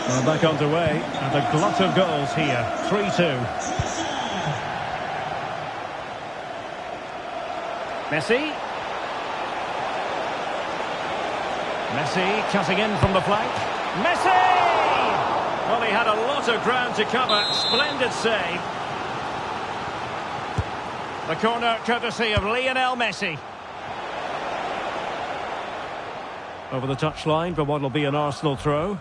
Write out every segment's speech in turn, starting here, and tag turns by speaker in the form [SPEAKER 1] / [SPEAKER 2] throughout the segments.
[SPEAKER 1] Well, back underway, and a glut of goals here. 3-2. Messi. Messi cutting in from the flank. Messi! Well, he had a lot of ground to cover. Splendid save. The corner courtesy of Lionel Messi. Over the touchline for what will be an Arsenal throw.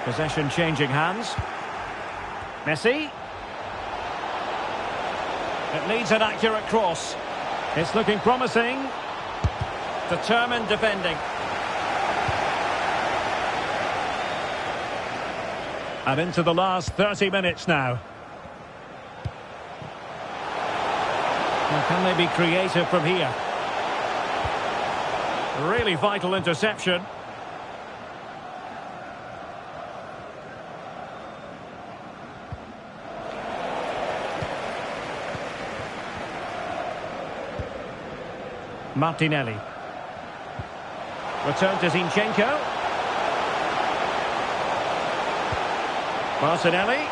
[SPEAKER 1] Possession changing hands. Messi. It needs an accurate cross. It's looking promising. Determined defending. And into the last 30 minutes now. Now, can they be creative from here? Really vital interception. Martinelli. Return to Zinchenko. Martinelli.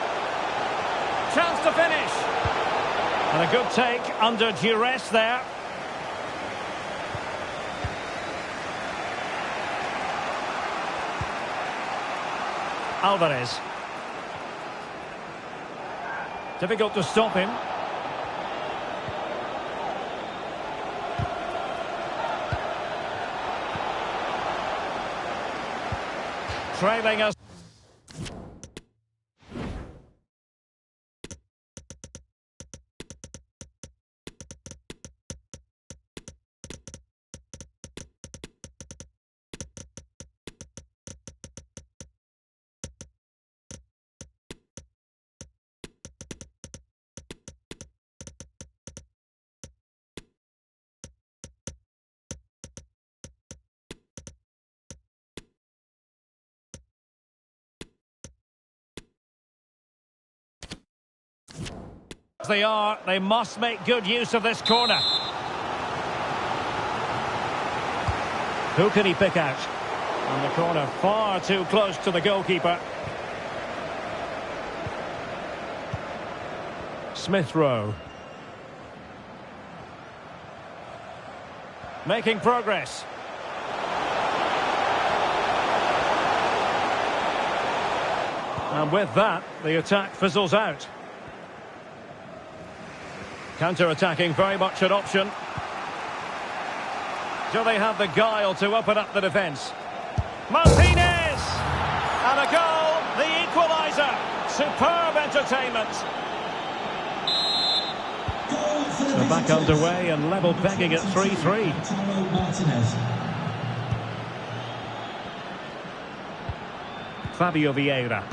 [SPEAKER 1] Chance to finish. And a good take under duress there. Alvarez. Difficult to stop him. Trailing us. They must make good use of this corner. Who can he pick out? And the corner far too close to the goalkeeper. Smith Rowe. Making progress. And with that, the attack fizzles out. Counter-attacking, very much an option. Do they have the guile to open up the defence? Martinez! And a goal, the equaliser. Superb entertainment. So back underway and level pegging at 3-3. Fabio Vieira.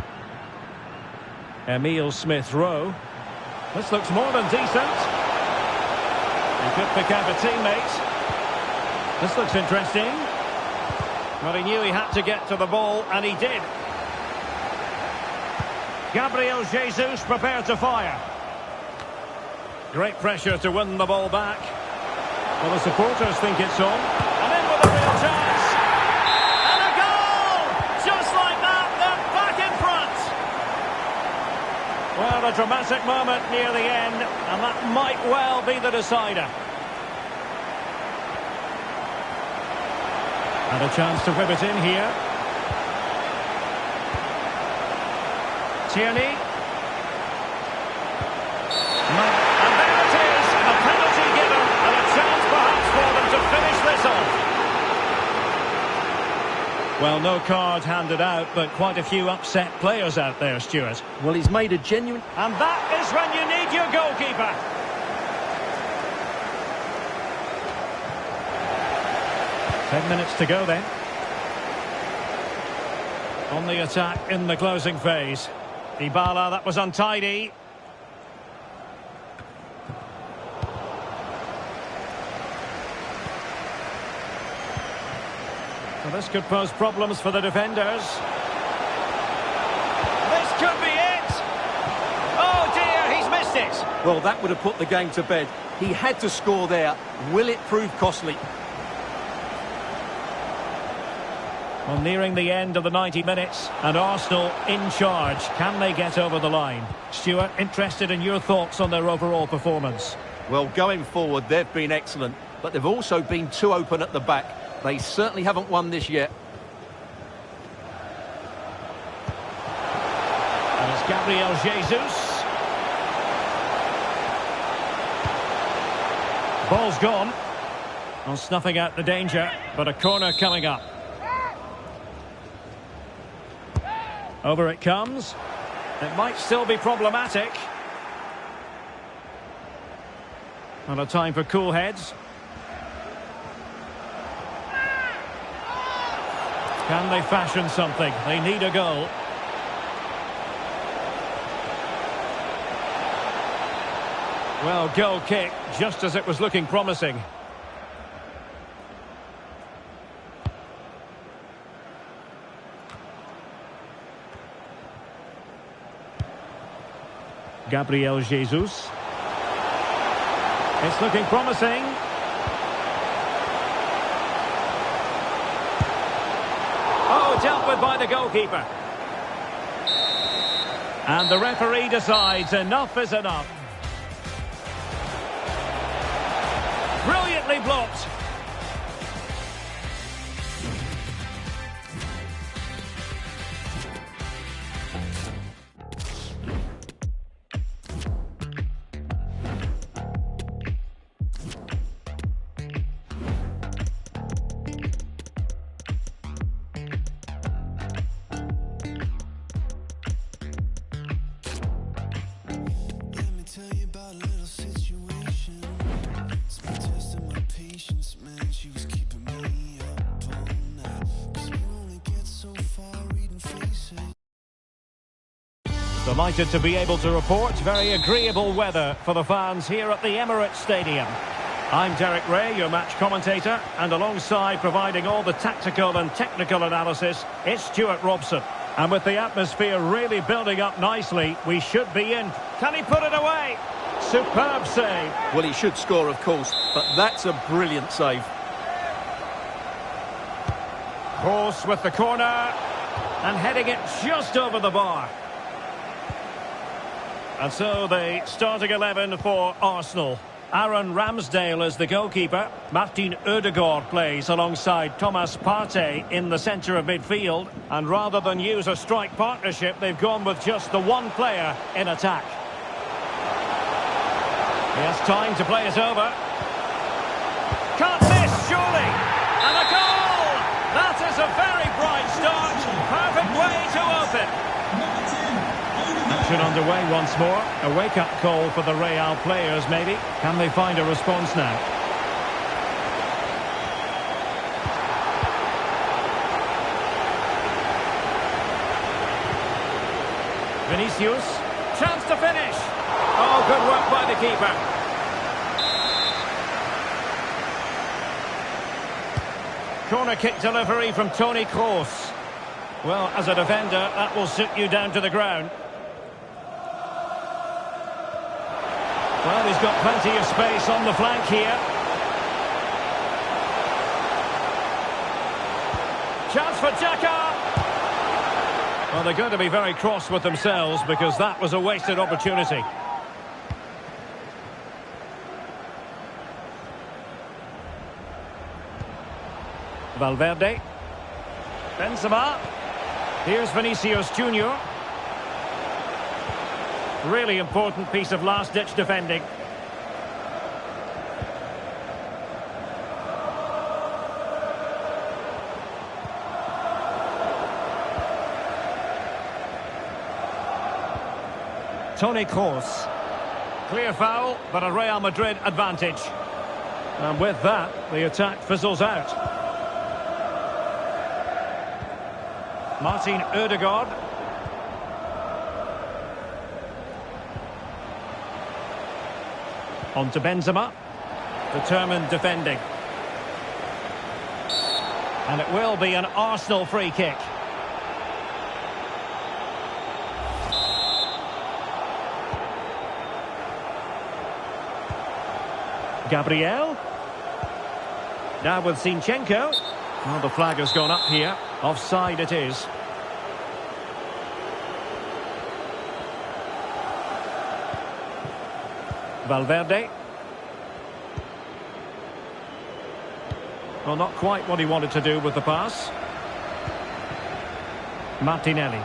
[SPEAKER 1] Emile Smith Rowe. This looks more than decent. He could pick out a teammate. This looks interesting. But he knew he had to get to the ball, and he did. Gabriel Jesus prepared to fire. Great pressure to win the ball back. Well, the supporters think it's on. And in with a real chance. And a goal! Just like that, they're back in front. Well, a dramatic moment near the end, and that might well be the decider. And a chance to whip it in here. Tierney. And there it is, a penalty given, and a chance perhaps for them to finish this off. Well, no card handed out, but quite a few upset players out there, Stuart.
[SPEAKER 2] Well, he's made a genuine...
[SPEAKER 1] And that is when you need your goalkeeper. 10 minutes to go then. On the attack in the closing phase. Dybala, that was untidy. Well, this could pose problems for the defenders. This could be it. Oh dear, he's missed it.
[SPEAKER 2] Well, that would have put the game to bed. He had to score there. Will it prove costly?
[SPEAKER 1] Well, nearing the end of the 90 minutes, and Arsenal in charge. Can they get over the line? Stuart, interested in your thoughts on their overall performance.
[SPEAKER 2] Well, going forward, they've been excellent, but they've also been too open at the back. They certainly haven't won this yet.
[SPEAKER 1] And it's Gabriel Jesus. Ball's gone. Well, snuffing out the danger, but a corner coming up. Over it comes. It might still be problematic. And a time for cool heads. Can they fashion something? They need a goal. Well, goal kick, just as it was looking promising. Gabriel Jesus. It's looking promising. Oh, dealt with by the goalkeeper. And the referee decides enough is enough. Brilliantly blocked. Delighted to be able to report very agreeable weather for the fans here at the Emirates Stadium. I'm Derek Ray, your match commentator, and alongside providing all the tactical and technical analysis, it's Stuart Robson. And with the atmosphere really building up nicely, we should be in. Can he put it away? Superb save.
[SPEAKER 2] Well, he should score, of course, but that's a brilliant save.
[SPEAKER 1] Cross with the corner, and heading it just over the bar. And so the starting 11 for Arsenal. Aaron Ramsdale is the goalkeeper. Martin Ødegaard plays alongside Thomas Partey in the centre of midfield. And rather than use a strike partnership, they've gone with just the one player in attack. He has time to play it over. Can't miss, surely! And a goal! That is a very bright start. Perfect way to open. Action underway once more. A wake-up call for the Real players, maybe. Can they find a response now? Vinicius. Chance to finish. Oh, good work by the keeper. Corner kick delivery from Toni Kroos. Well, as a defender, that will sit you down to the ground. Well, he's got plenty of space on the flank here. Chance for Xhaka. Well, they're going to be very cross with themselves because that was a wasted opportunity. Valverde. Benzema. Here's Vinicius Junior. Really important piece of last-ditch defending. Toni Kroos. Clear foul, but a Real Madrid advantage. And with that, the attack fizzles out. Martin Ødegaard. On to Benzema. Determined defending. And it will be an Arsenal free kick. Gabriel. Now with Zinchenko. Well, the flag has gone up here. Offside it is. Valverde. Well, not quite what he wanted to do with the pass. Martinelli.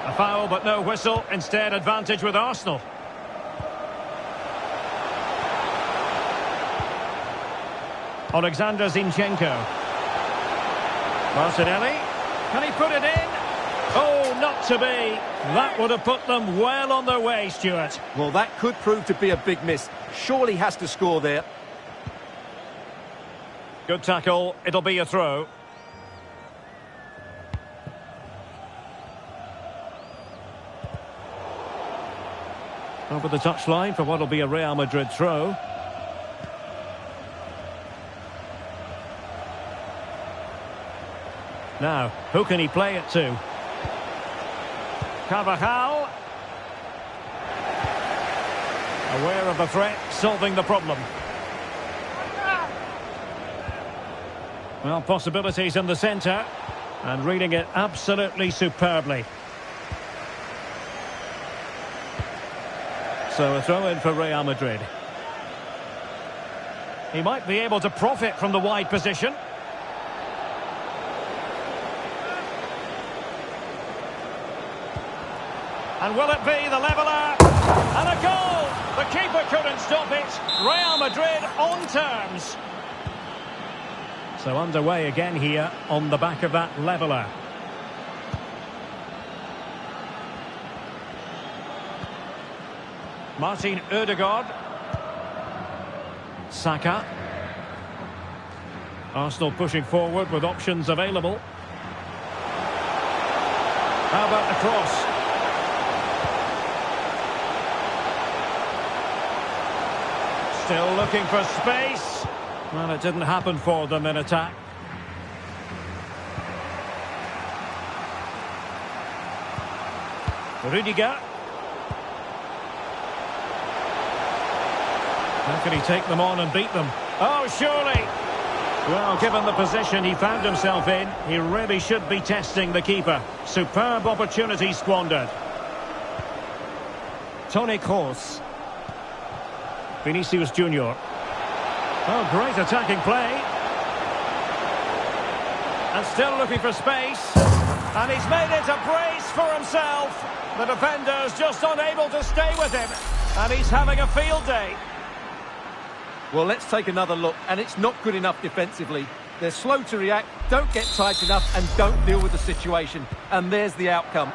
[SPEAKER 1] A foul, but no whistle. Instead, advantage with Arsenal. Alexander Zinchenko. Martinelli. Can he put it in? Oh, not to be. That would have put them well on their way, Stuart.
[SPEAKER 2] Well, that could prove to be a big miss. Surely has to score there.
[SPEAKER 1] Good tackle. It'll be a throw. Over the touchline for what will be a Real Madrid throw. Now, who can he play it to? Carvajal. Aware of the threat, solving the problem. Well, possibilities in the centre. And reading it absolutely superbly. So a throw in for Real Madrid. He might be able to profit from the wide position. And will it be the leveller? And a goal! The keeper couldn't stop it. Real Madrid on terms. So underway again here on the back of that leveller. Martin Ødegaard. Saka. Arsenal pushing forward with options available. How about the cross? Still looking for space. Well, it didn't happen for them in attack. Rudiger. How can he take them on and beat them? Oh, surely. Well, given the position he found himself in, he really should be testing the keeper. Superb opportunity squandered. Toni Kroos. Vinicius Junior. Oh, great attacking play. And still looking for space. And he's made it a brace for himself. The defender's just unable to stay with him. And he's having a field day.
[SPEAKER 2] Well, let's take another look. And it's not good enough defensively. They're slow to react, don't get tight enough, and don't deal with the situation. And there's the outcome.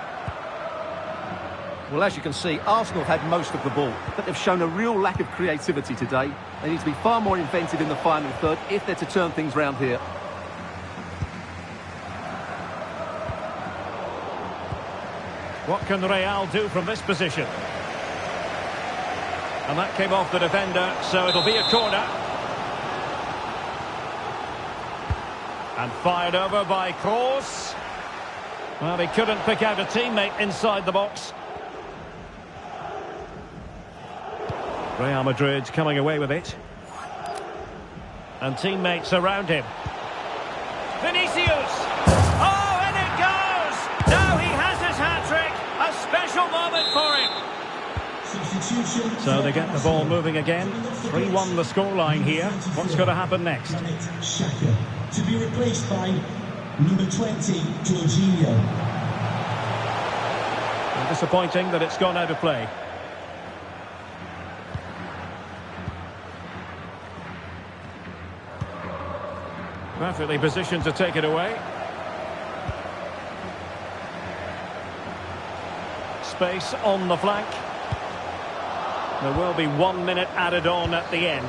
[SPEAKER 2] Well, as you can see, Arsenal have had most of the ball, but they've shown a real lack of creativity today. They need to be far more inventive in the final third if they're to turn things round here.
[SPEAKER 1] What can Real do from this position? And that came off the defender, so it'll be a corner. And fired over by Kroos. Well, he couldn't pick out a teammate inside the box. Real Madrid coming away with it. And teammates around him. Vinicius! Oh, and it goes! Now he has his hat-trick. A special moment for him. So they get the ball moving again. 3-1 the scoreline here. What's going to happen next?
[SPEAKER 3] To be replaced by number 20, Jorginho.
[SPEAKER 1] Disappointing that it's gone out of play. Perfectly positioned to take it away. Space on the flank. There will be 1 minute added on at the end.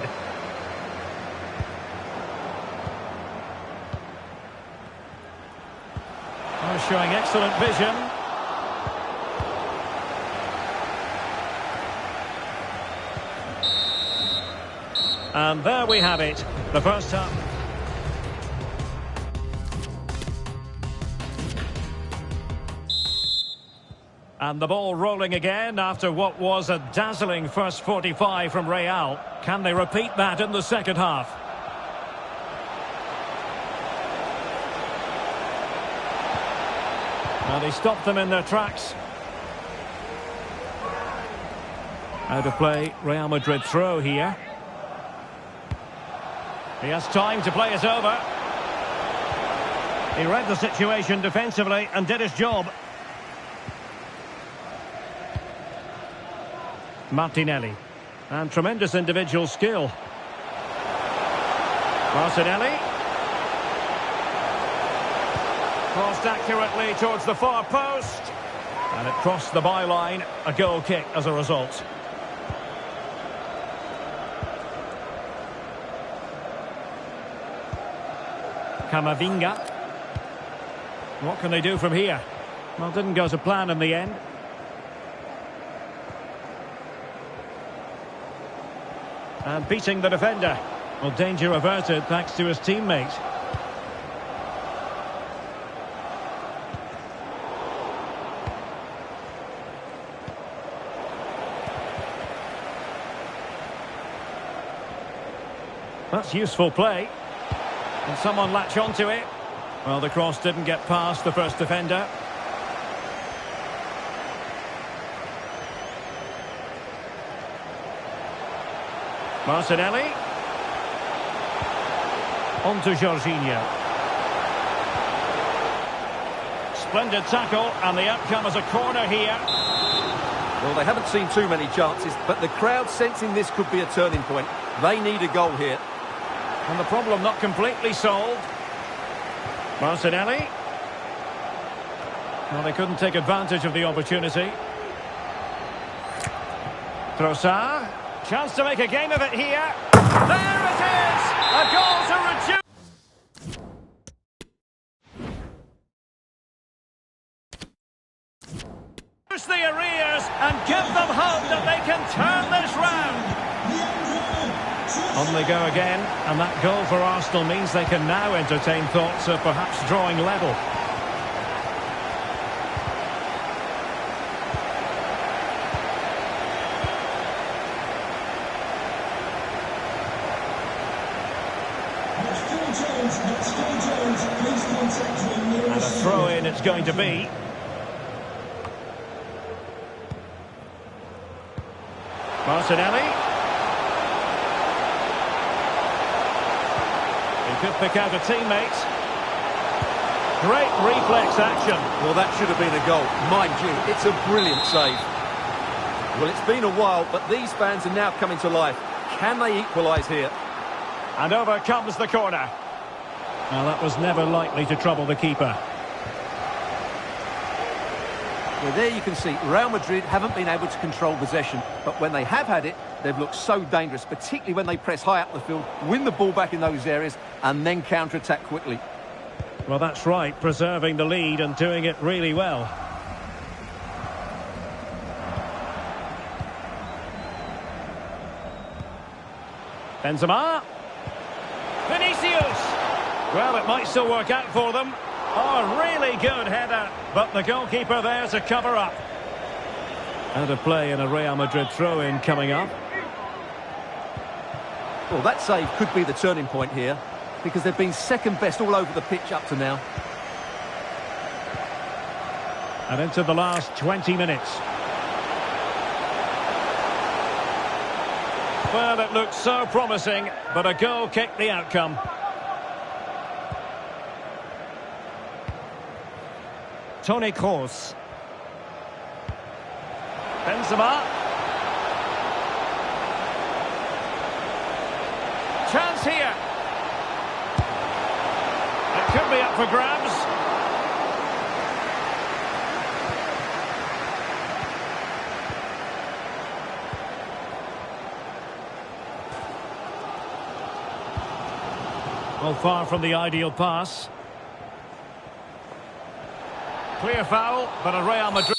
[SPEAKER 1] Oh, showing excellent vision. And there we have it. The first half. And the ball rolling again after what was a dazzling first 45 from Real. Can they repeat that in the second half? And he stopped them in their tracks. Out of play, Real Madrid throw here. He has time to play it over. He read the situation defensively and did his job. Martinelli. And tremendous individual skill. Martinelli. Crossed accurately towards the far post. And it crossed the byline. A goal kick as a result. Camavinga. What can they do from here? Well, didn't go to plan in the end. And beating the defender. Well, danger averted thanks to his teammate. That's useful play. Can someone latch onto it? Well, the cross didn't get past the first defender. Martinelli. On to Jorginho. Splendid tackle, and the outcome is a corner here.
[SPEAKER 2] Well, they haven't seen too many chances, but the crowd sensing this could be a turning point. They need a goal here.
[SPEAKER 1] And the problem not completely solved. Martinelli. Well, they couldn't take advantage of the opportunity. Trossard. Chance to make a game of it here. There it is! A goal to reduce the arrears and give them hope that they can turn this round. On they go again, and that goal for Arsenal means they can now entertain thoughts of perhaps drawing level. And a throw-in it's going to be. Martinelli. He could pick out a teammate. Great reflex action.
[SPEAKER 2] Well, that should have been a goal. Mind you, it's a brilliant save. Well, it's been a while, but these fans are now coming to life. Can they equalise here?
[SPEAKER 1] And over comes the corner. Now, that was never likely to trouble the keeper.
[SPEAKER 2] Well, there you can see, Real Madrid haven't been able to control possession, but when they have had it, they've looked so dangerous, particularly when they press high up the field, win the ball back in those areas, and then counter-attack quickly.
[SPEAKER 1] Well, that's right, preserving the lead and doing it really well. Benzema. Vinicius. Well, it might still work out for them. Oh, really good header, but the goalkeeper there to cover up. Out of play and a Real Madrid throw-in coming up.
[SPEAKER 2] Well, that save could be the turning point here, because they've been second best all over the pitch up to now.
[SPEAKER 1] And into the last 20 minutes. Well, it looked so promising, but a goal kicked the outcome. Toni Kroos. Benzema. Chance here. It could be up for grabs. Well, far from the ideal pass. Clear foul, but a Real Madrid...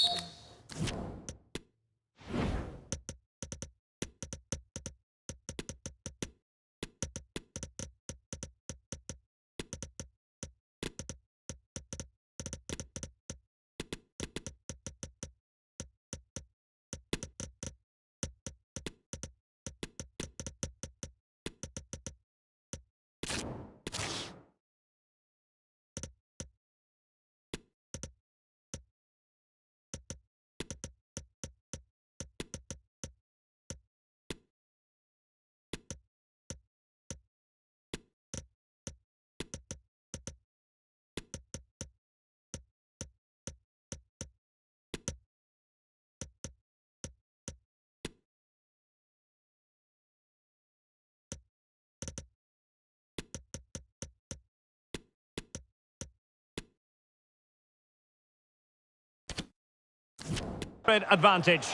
[SPEAKER 1] Advantage.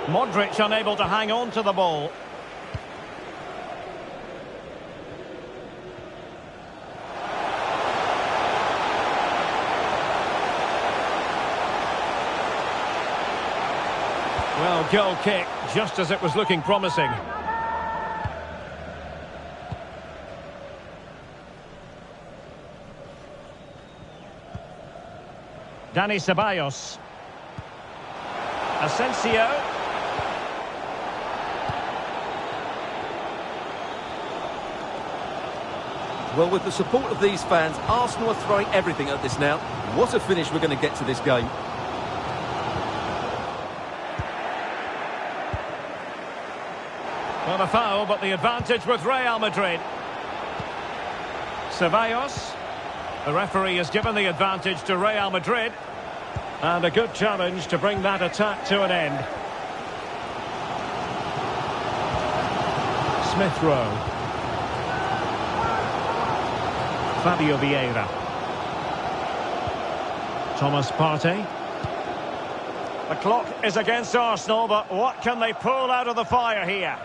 [SPEAKER 1] Modric unable to hang on to the ball. Well, goal kick, just as it was looking promising. Dani Ceballos. Asensio.
[SPEAKER 2] Well, with the support of these fans, Arsenal are throwing everything at this now. What a finish we're going to get to this game.
[SPEAKER 1] Well, a foul, but the advantage with Real Madrid. Ceballos. The referee has given the advantage to Real Madrid. And a good challenge to bring that attack to an end. Smith Rowe. Fabio Vieira. Thomas Partey. The clock is against Arsenal, but what can they pull out of the fire here?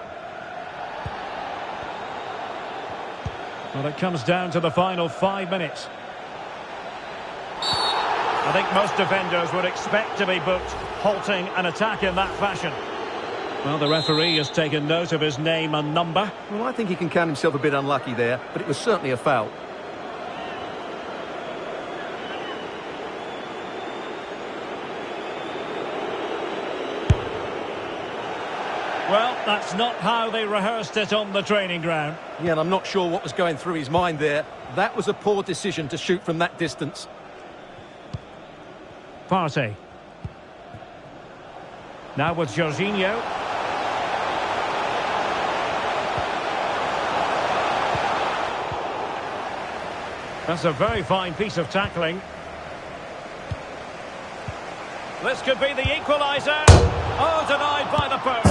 [SPEAKER 1] Well, it comes down to the final 5 minutes. I think most defenders would expect to be booked, halting an attack in that fashion. Well, the referee has taken note of his name and number.
[SPEAKER 2] Well, I think he can count himself a bit unlucky there, but it was certainly a foul.
[SPEAKER 1] Well, that's not how they rehearsed it on the training ground.
[SPEAKER 2] Yeah, and I'm not sure what was going through his mind there. That was a poor decision to shoot from that distance.
[SPEAKER 1] Partey. Now with Jorginho. That's a very fine piece of tackling. This could be the equaliser. Oh, denied by the post.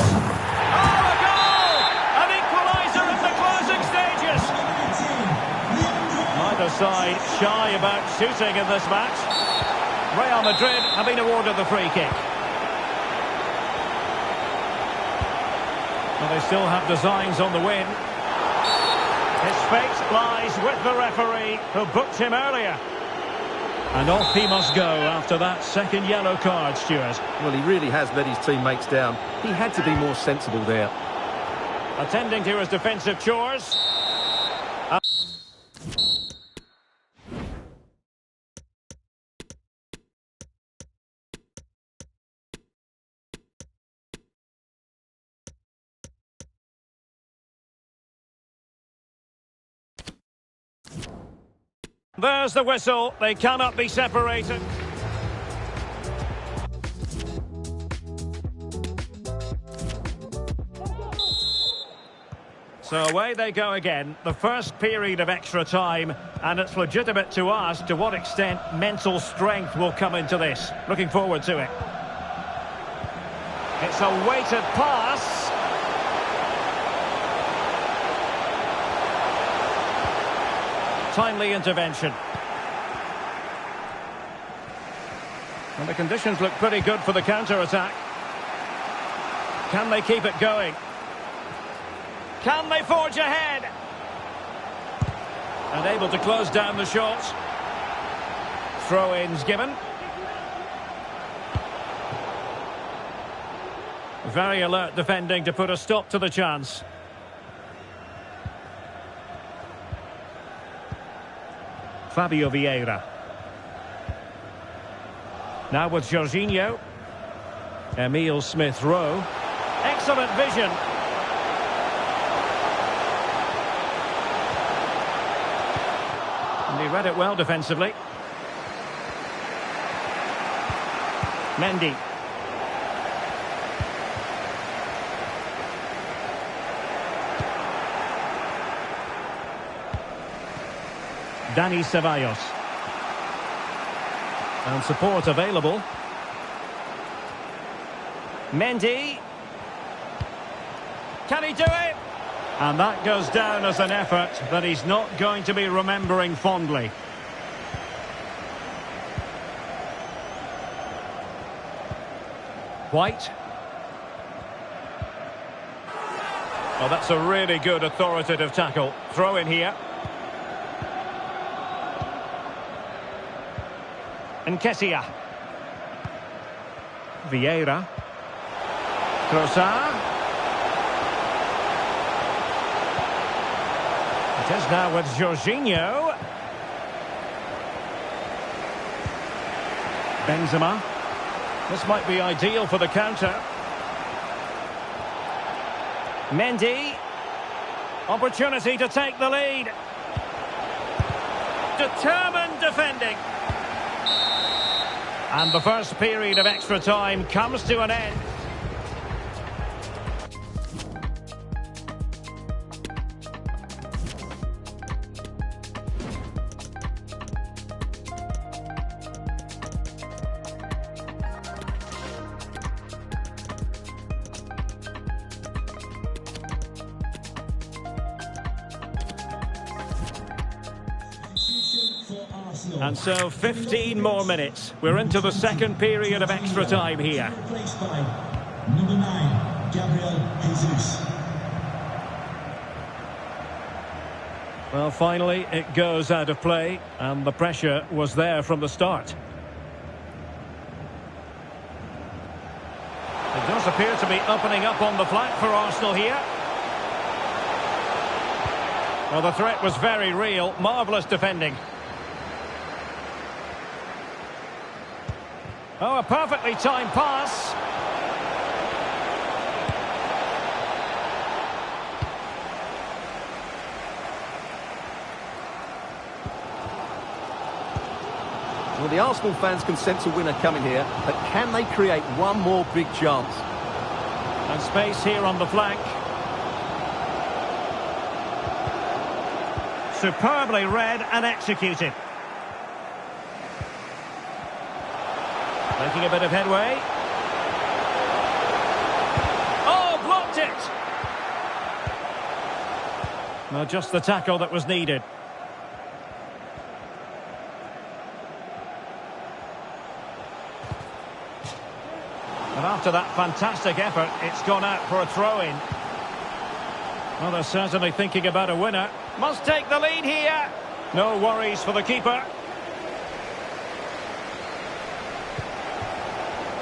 [SPEAKER 1] Oh, a goal! An equaliser in the closing stages. Neither side shy about shooting in this match. Real Madrid have been awarded the free kick. Well, they still have designs on the win. His fate lies with the referee who booked him earlier. And off he must go after that second yellow card, Stuart.
[SPEAKER 2] Well, he really has let his teammates down. He had to be more sensible there.
[SPEAKER 1] Attending to his defensive chores. There's the whistle. They cannot be separated. So away they go again. The first period of extra time, and it's legitimate to ask to what extent mental strength will come into this. Looking forward to it. It's a weighted pass. Timely intervention. And the conditions look pretty good for the counter-attack. Can they keep it going? Can they forge ahead? And able to close down the shots. Throw-ins given. Very alert defending to put a stop to the chance. Fabio Vieira. Now with Jorginho. Emile Smith Rowe. Excellent vision. And he read it well defensively. Mendy. Dani Ceballos. And support available. Mendy. Can he do it? And that goes down as an effort that he's not going to be remembering fondly. White. Well, that's a really good authoritative tackle. Throw in here. Nketiah. Vieira. Trossard. It is now with Jorginho. Benzema. This might be ideal for the counter. Mendy. Opportunity to take the lead. Determined defending. And the first period of extra time comes to an end. And so 15 more minutes. We're into the second period of extra time here.
[SPEAKER 3] Replaced by number 9, Gabriel Jesus.
[SPEAKER 1] Well, finally, it goes out of play, and the pressure was there from the start. It does appear to be opening up on the flank for Arsenal here. Well, the threat was very real. Marvellous defending. Oh, a perfectly timed pass.
[SPEAKER 2] Well, the Arsenal fans can sense a winner coming here, but can they create one more big chance?
[SPEAKER 1] And space here on the flank. Superbly read and executed. Making a bit of headway. Oh, blocked it! No, just the tackle that was needed. And after that fantastic effort, it's gone out for a throw-in. Well, they're certainly thinking about a winner. Must take the lead here. No worries for the keeper.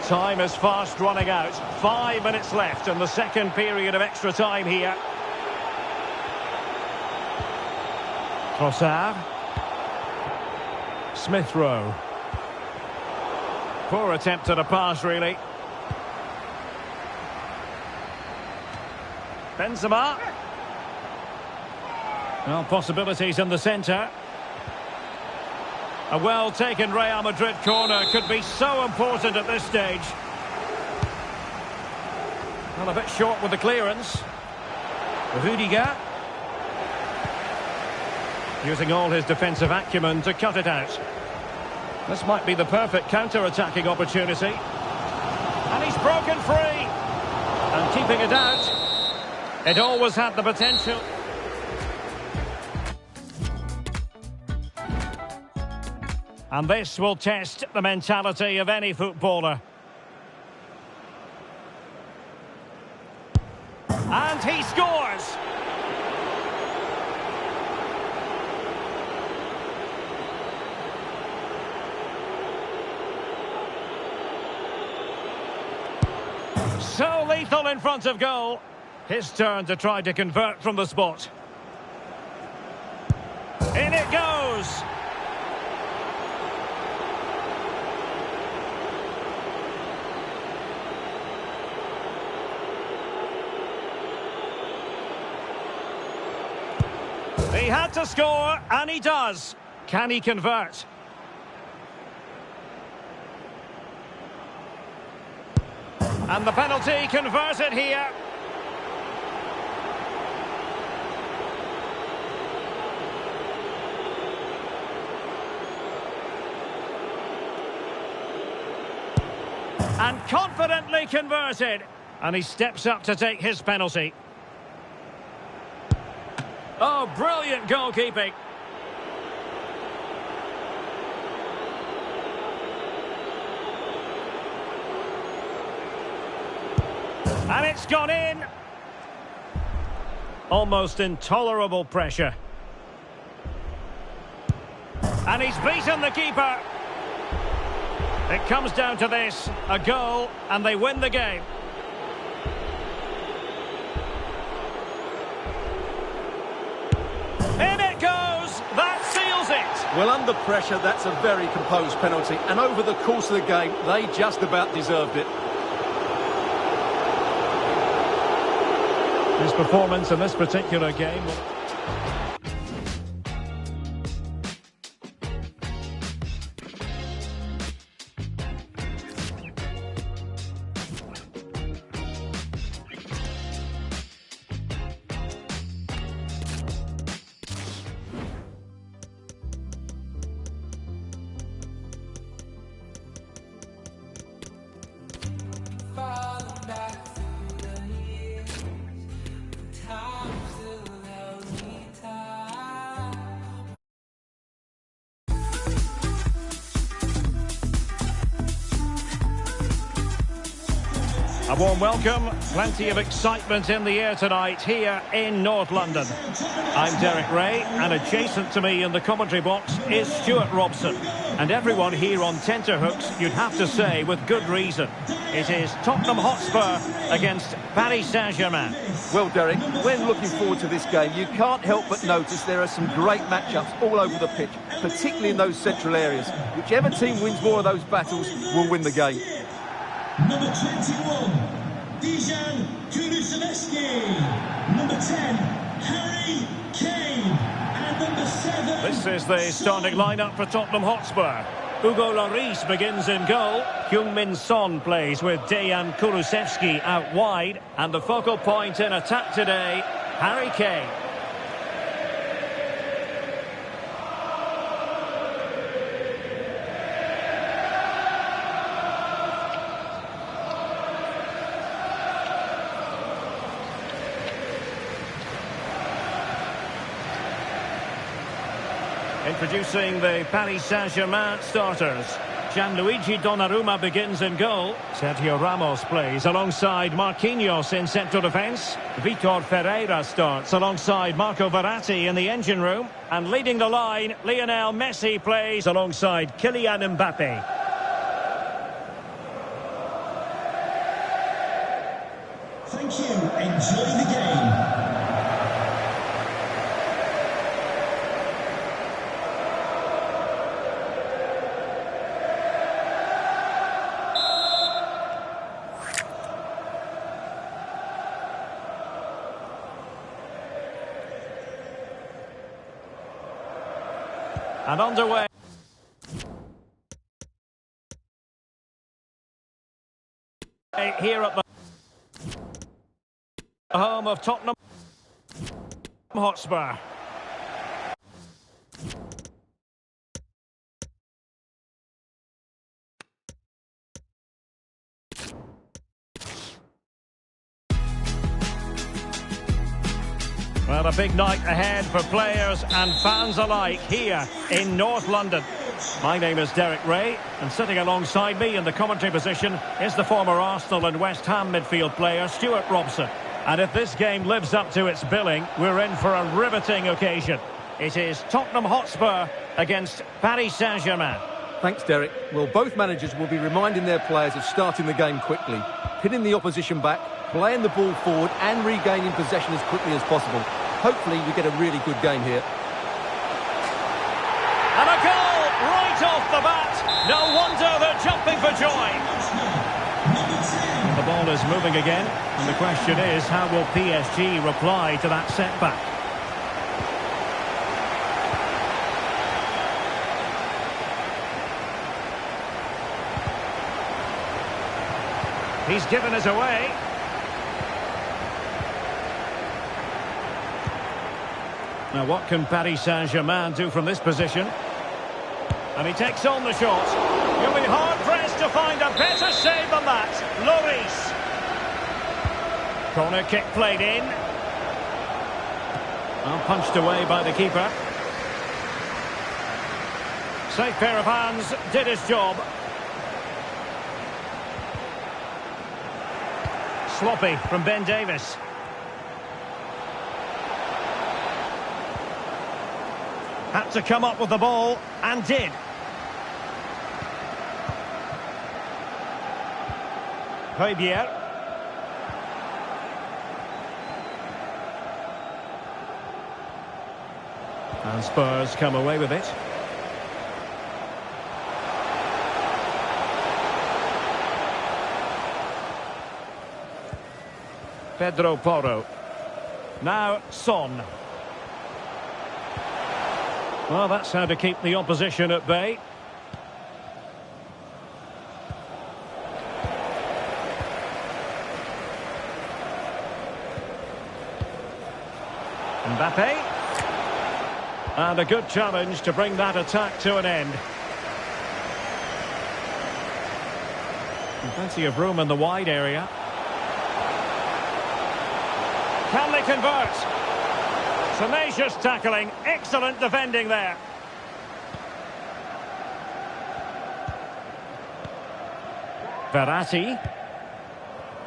[SPEAKER 1] Time is fast running out. 5 minutes left in the second period of extra time here. Trossard. Smith Rowe. Poor attempt at a pass, really. Benzema. Well, possibilities in the centre. A well-taken Real Madrid corner could be so important at this stage. Well, a bit short with the clearance. Rudiger. Using all his defensive acumen to cut it out. This might be the perfect counter-attacking opportunity. And he's broken free. And keeping it out. It always had the potential. And this will test the mentality of any footballer. And he scores! So lethal in front of goal. His turn to try to convert from the spot. In it goes! He had to score, and he does. Can he convert? And the penalty converted here. And confidently converted. And he steps up to take his penalty. Oh, brilliant goalkeeping. And it's gone in. Almost intolerable pressure. And he's beaten the keeper. It comes down to this, a goal, and they win the game. In it goes! That seals it!
[SPEAKER 2] Well, under pressure, that's a very composed penalty. And over the course of the game, they just about deserved it.
[SPEAKER 1] His performance in this particular game... A warm welcome, plenty of excitement in the air tonight here in North London. I'm Derek Ray, and adjacent to me in the commentary box is Stuart Robson. And everyone here on tenterhooks, you'd have to say with good reason. It is Tottenham Hotspur against Paris Saint-Germain.
[SPEAKER 2] Well, Derek, when looking forward to this game, you can't help but notice there are some great matchups all over the pitch, particularly in those central areas. Whichever team wins more of those battles will win the game.
[SPEAKER 3] Number 21, Dejan Kulusevski. Number 10, Harry Kane. And number 7...
[SPEAKER 1] This is the starting lineup for Tottenham Hotspur. Hugo Lloris begins in goal. Heung-min Son plays with Dejan Kulusevski out wide. And the focal point in attack today, Harry Kane. Introducing the Paris Saint-Germain starters. Gianluigi Donnarumma begins in goal. Sergio Ramos plays alongside Marquinhos in central defence. Vitor Ferreira starts alongside Marco Verratti in the engine room. And leading the line, Lionel Messi plays alongside Kylian Mbappe.
[SPEAKER 3] Thank you. Enjoy the game.
[SPEAKER 1] And underway. Here at the home of Tottenham Hotspur. Well, a big night ahead for players and fans alike here in North London. My name is Derek Ray, and sitting alongside me in the commentary position is the former Arsenal and West Ham midfield player Stuart Robson. And if this game lives up to its billing, we're in for a riveting occasion. It is Tottenham Hotspur against Paris Saint-Germain.
[SPEAKER 2] Thanks, Derek. Well, both managers will be reminding their players of starting the game quickly, hitting the opposition back, playing the ball forward and regaining possession as quickly as possible. Hopefully we get a really good game here.
[SPEAKER 1] And a goal right off the bat. No wonder they're jumping for joy. The ball is moving again, and the question is, how will PSG reply to that setback? He's given it away. Now, what can Paris Saint-Germain do from this position? And he takes on the shot. He'll be hard-pressed to to find a better save than that. Lloris. Corner kick played in. And punched away by the keeper. Safe pair of hands, did his job. Sloppy from Ben Davies. Had to come up with the ball, and did. Højbjerg. And Spurs come away with it. Pedro Porro. Now Son. Well, that's how to keep the opposition at bay. Mbappe. And a good challenge to bring that attack to an end. And plenty of room in the wide area. Can they convert? Tenacious tackling, excellent defending there. Verratti.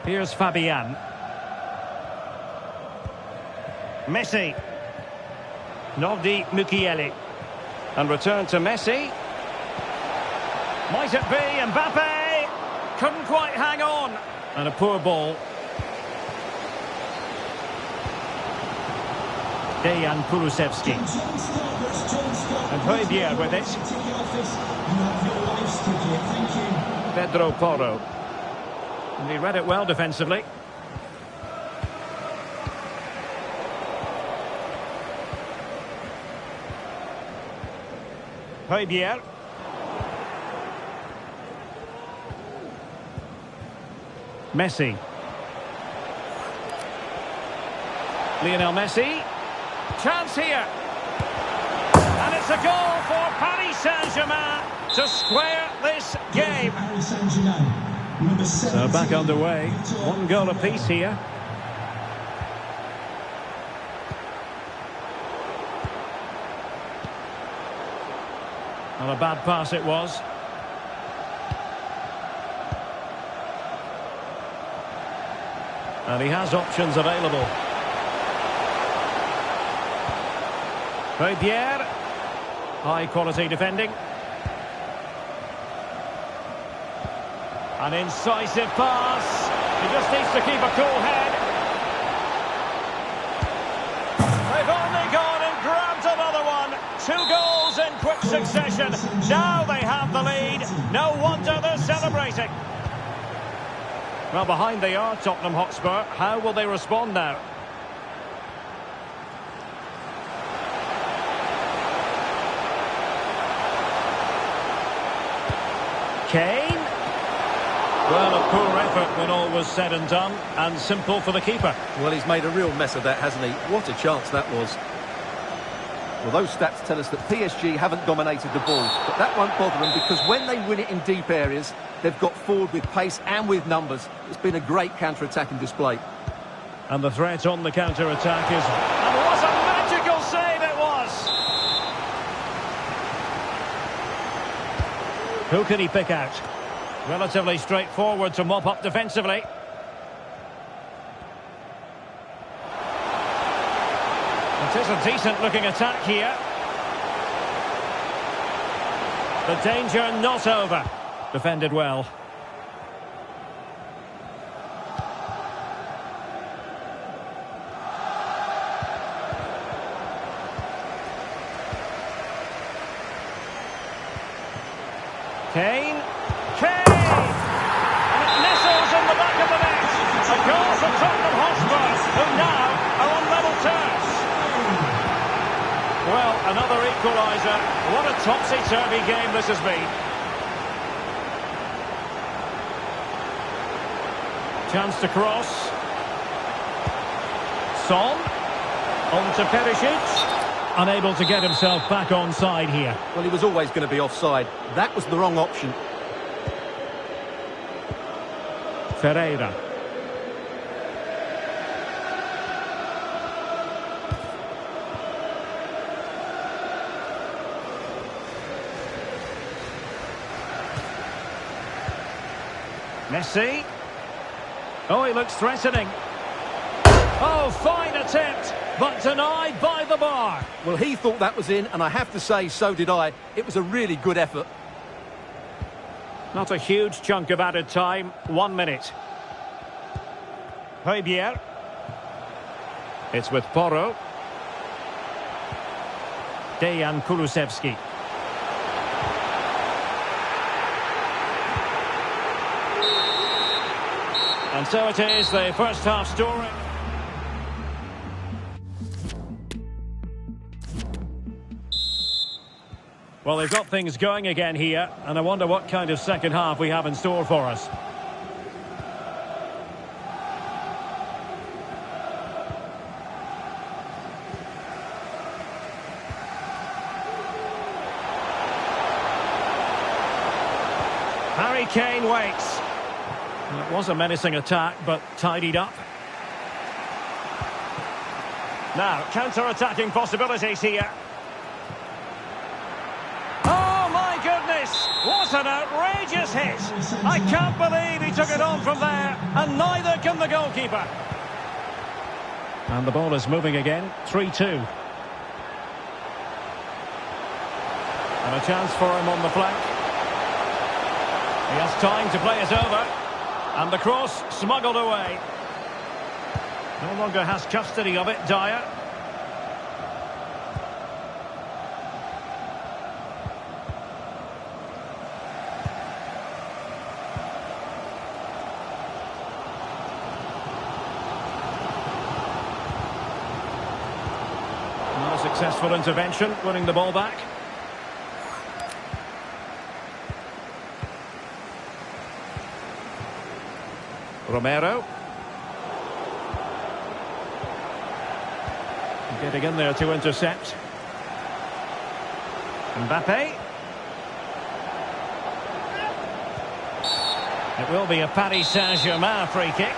[SPEAKER 1] Here's Fabian. Messi. Nodi Mukiele. And return to Messi. Might it be Mbappe? Couldn't quite hang on. And a poor ball. Dejan Kulusevski. And Højbjerg with it. Pedro Porro. And he read it well defensively. Højbjerg. Messi. Lionel Messi. Chance here. And it's a goal for Paris Saint-Germain to square this game. So back underway. One goal apiece here. Well, a bad pass it was. And he has options available. Højbjerg. High quality defending. An incisive pass. He just needs to keep a cool head. They've only gone and grabbed another one. 2 goals in quick succession. Now they have the lead. No wonder they're celebrating. Well, behind they are, Tottenham Hotspur. How will they respond now? Kane. Well, a poor effort when all was said and done, and simple for the keeper.
[SPEAKER 2] Well, he's made a real mess of that, hasn't he? What a chance that was. Well, those stats tell us that PSG haven't dominated the ball, but that won't bother them because when they win it in deep areas, they've got forward with pace and with numbers. It's been a great counter-attacking display.
[SPEAKER 1] And the threat on the counter-attack is... And what a magical save it was! Who can he pick out? Relatively straightforward to mop up defensively. It is a decent-looking attack here. The danger not over. Defended well. Kane. And it nestles in the back of the net. A goal for Tottenham Hotspur, who now are on level terms. Well, another equaliser. What a topsy-turvy game this has been. Chance to cross. Son. On to Perisic. Unable to get himself back onside here.
[SPEAKER 2] Well, he was always going to be offside. That was the wrong option.
[SPEAKER 1] Ferreira. Messi. Oh, he looks threatening. Oh, fine attempt, but denied by the bar.
[SPEAKER 2] Well, he thought that was in, and I have to say, so did I. It was a really good effort.
[SPEAKER 1] Not a huge chunk of added time. 1 minute. Højbjerg. It's with Porro. Dejan Kulusevski. And so it is, the first half story. Well, they've got things going again here, and I wonder what kind of second half we have in store for us. Harry Kane waits. It was a menacing attack, but tidied up. Now, counter-attacking possibilities here. Oh, my goodness! What an outrageous hit! I can't believe he took it on from there, and neither can the goalkeeper. And the ball is moving again, 3-2. And a chance for him on the flank. He has time to play it over. And the cross smuggled away. No longer has custody of it, Dyer. Not a successful intervention, winning the ball back. Romero. Getting in there to intercept. Mbappe. It will be a Paris Saint-Germain free kick.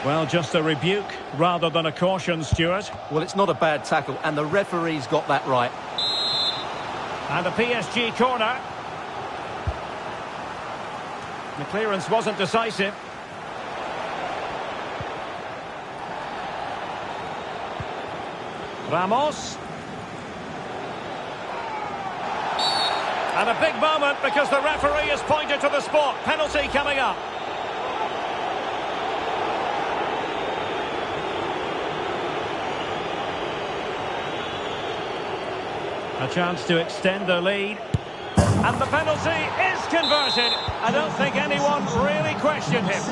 [SPEAKER 1] Well, just a rebuke rather than a caution, Stuart.
[SPEAKER 2] Well, it's not a bad tackle, and the referee's got that right.
[SPEAKER 1] And a PSG corner. The clearance wasn't decisive. Ramos. And a big moment because the referee has pointed to the spot. Penalty coming up. A chance to extend their lead. And the penalty is converted. I don't think anyone really questioned him.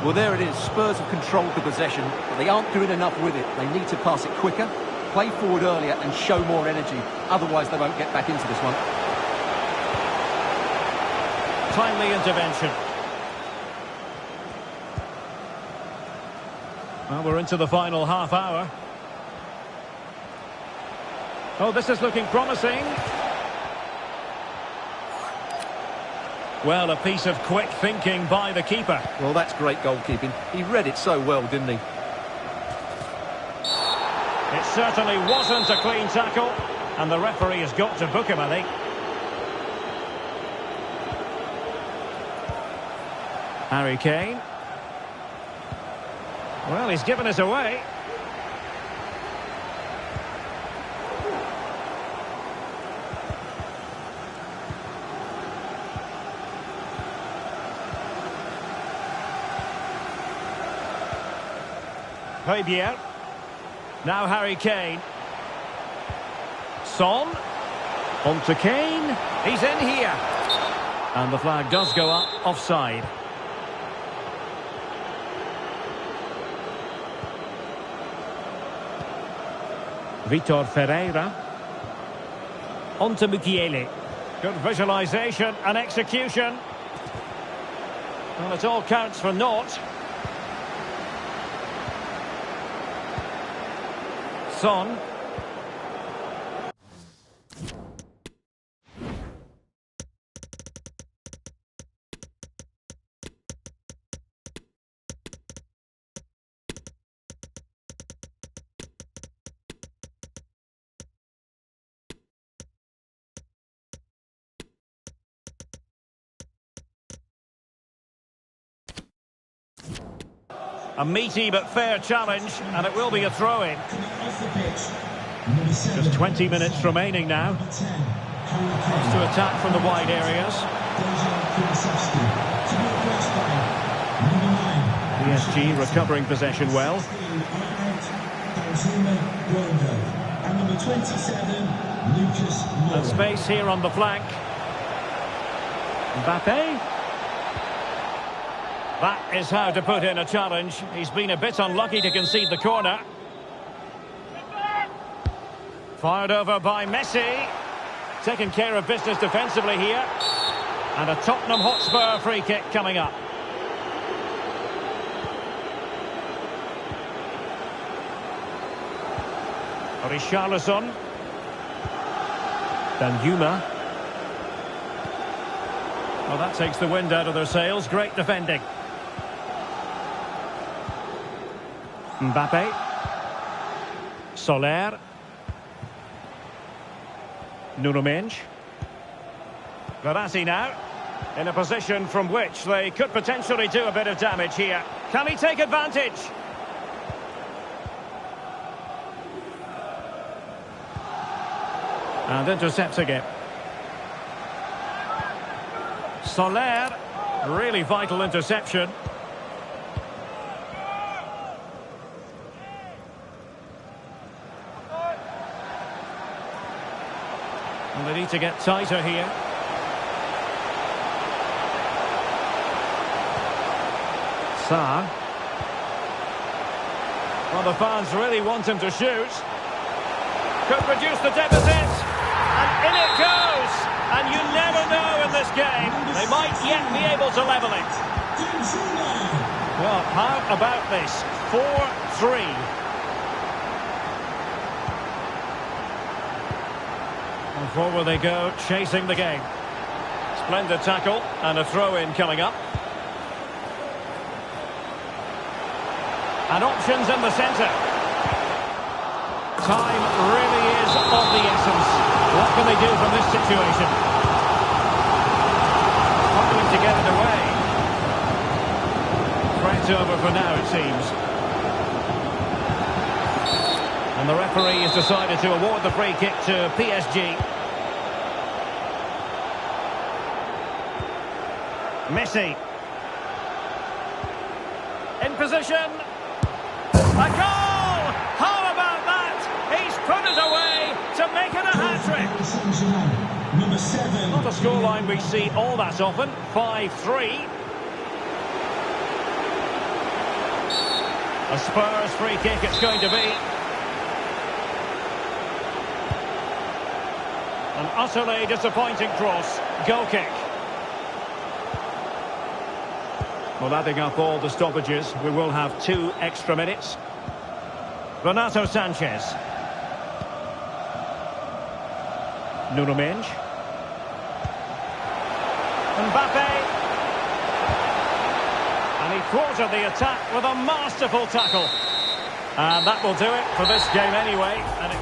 [SPEAKER 2] Well, there it is. Spurs have controlled the possession, but they aren't doing enough with it. They need to pass it quicker, play forward earlier and show more energy. Otherwise, they won't get back into this one.
[SPEAKER 1] Timely intervention. Well, we're into the final half hour. Oh, this is looking promising. Well, a piece of quick thinking by the keeper.
[SPEAKER 2] Well, that's great goalkeeping. He read it so well, didn't he?
[SPEAKER 1] It certainly wasn't a clean tackle, and the referee has got to book him, I think. Harry Kane. Well, he's given us away. Højbjerg. Now Harry Kane. Son. On to Kane. He's in here. And the flag does go up offside. Vitor Ferreira. On to Mukiele. Good visualisation and execution. Well, it all counts for naught. Son. A meaty but fair challenge, and it will be a throw-in.
[SPEAKER 3] Off the pitch, number 7.
[SPEAKER 1] Just 20 minutes remaining now.
[SPEAKER 3] Number 10, Harry Kane.
[SPEAKER 1] To attack from the wide areas. PSG recovering possession well.
[SPEAKER 3] And number 27, Lucas Moura.
[SPEAKER 1] And space here on the flank. Mbappe. That is how to put in a challenge. He's been a bit unlucky to concede the corner. Fired over by Messi. Taking care of business defensively here. And a Tottenham Hotspur free kick coming up. Richarlison. Danjuma. Well, that takes the wind out of their sails. Great defending. Mbappe. Soler. Nuno Mendes. Verratti now. In a position from which they could potentially do a bit of damage here. Can he take advantage? And intercepting it. Soler. Really vital interception. And they need to get tighter here. Sarr. Well, the fans really want him to shoot. Could reduce the deficit. And in it goes. And you never know in this game. They might yet be able to level it. Well, how about this? 4-3. And forward they go, chasing the game. Splendid tackle and a throw-in coming up. And options in the centre. Time really is of the essence. What can they do from this situation? Struggling to get it away. Threat over for now, it seems. And the referee has decided to award the free kick to PSG. Messi. In position. A goal! How about that? He's put it away to make it a hat-trick.
[SPEAKER 3] Number 7.
[SPEAKER 1] Not a scoreline we see all that often. 5-3. A Spurs free kick it's going to be. An utterly disappointing cross. Goal kick. Well, adding up all the stoppages, we will have 2 extra minutes. Renato Sanchez. Nuno Mendes. Mbappe. And he thwarted the attack with a masterful tackle. And that will do it for this game anyway. And it